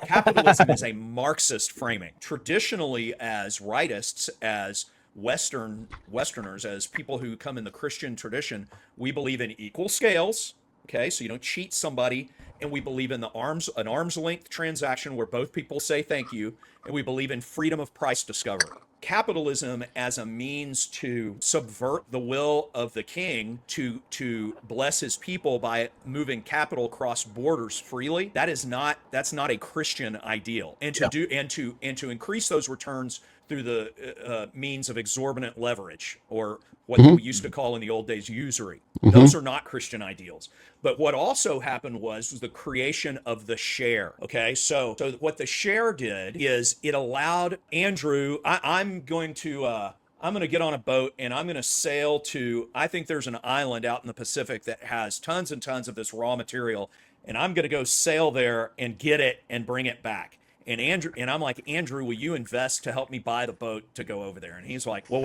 capitalism is a Marxist framing. Traditionally, as rightists, as Westerners, as people who come in the Christian tradition, we believe in equal scales. Okay, so you don't cheat somebody, and we believe in an arm's length transaction where both people say thank you, and we believe in freedom of price discovery. Capitalism as a means to subvert the will of the king to bless his people by moving capital across borders freely, that's not a Christian ideal. And to increase those returns through the means of exorbitant leverage, or what we used to call in the old days usury. Those are not Christian ideals. But what also happened was the creation of the share. Okay, so what the share did is it allowed Andrew. I'm going to get on a boat and I'm going to sail to. I think there's an island out in the Pacific that has tons and tons of this raw material, and I'm going to go sail there and get it and bring it back. And I'm like, Andrew, will you invest to help me buy the boat to go over there? And he's like, well,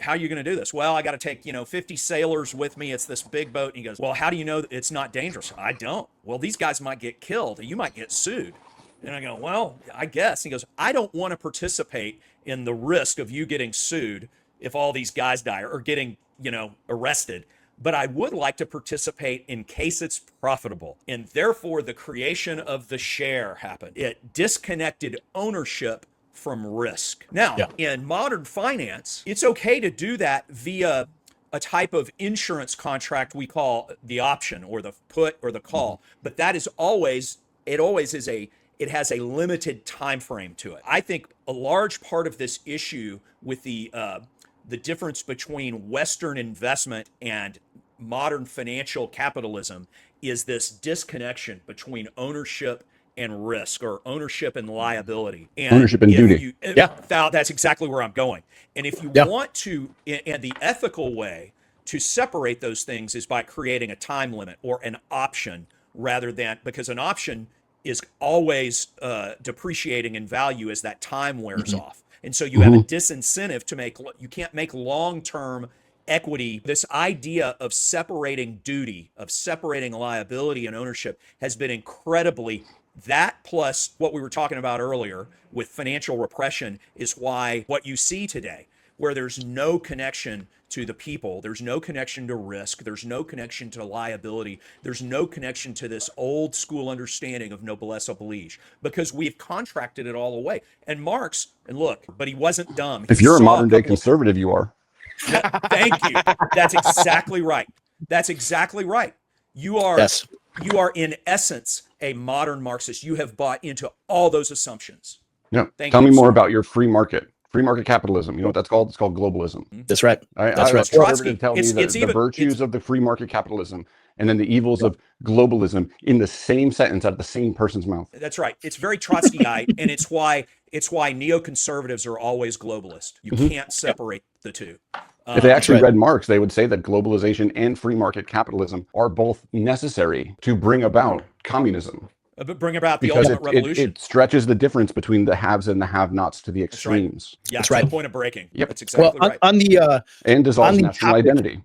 how are you going to do this? Well, I got to take, 50 sailors with me. It's this big boat. And he goes, well, how do you know that it's not dangerous? I don't. Well, these guys might get killed. You might get sued. And I go, well, I guess. He goes, I don't want to participate in the risk of you getting sued if all these guys die or getting, arrested. But I would like to participate in case it's profitable. And therefore, the creation of the share happened. It disconnected ownership from risk. Now, in modern finance, it's okay to do that via a type of insurance contract we call the option or the put or the call. But that is it has a limited time frame to it. I think a large part of this issue with the difference between Western investment and modern financial capitalism is this disconnection between ownership and risk, or ownership and liability. And ownership and duty. That's exactly where I'm going. And if you want to, and the ethical way to separate those things is by creating a time limit or an option, rather than, because an option is always depreciating in value as that time wears off. And so you have a disincentive you can't make long-term equity. This idea of separating duty, of separating liability and ownership has been that plus what we were talking about earlier with financial repression is why what you see today, where there's no connection to the people, there's no connection to risk, there's no connection to liability, there's no connection to this old school understanding of noblesse oblige, because we've contracted it all away. And Marx, and look, but he wasn't dumb. If you're a modern day conservative, you are. Thank you. That's exactly right. That's exactly right. You are in essence a modern Marxist. You have bought into all those assumptions. Yeah. Tell me more about your free market capitalism. You know what that's called? It's called globalism. That's right. That's right. Trotsky, tell me the virtues of the free market capitalism and then the evils of globalism in the same sentence out of the same person's mouth. That's right. It's very Trotskyite, and it's why neoconservatives are always globalist. You can't separate the two. If they actually read Marx, they would say that globalization and free market capitalism are both necessary to bring about communism. Bring about the ultimate revolution. It stretches the difference between the haves and the have-nots to the extremes. Yeah, that's right. The point of breaking. Yep. That's exactly right. And dissolves national identity.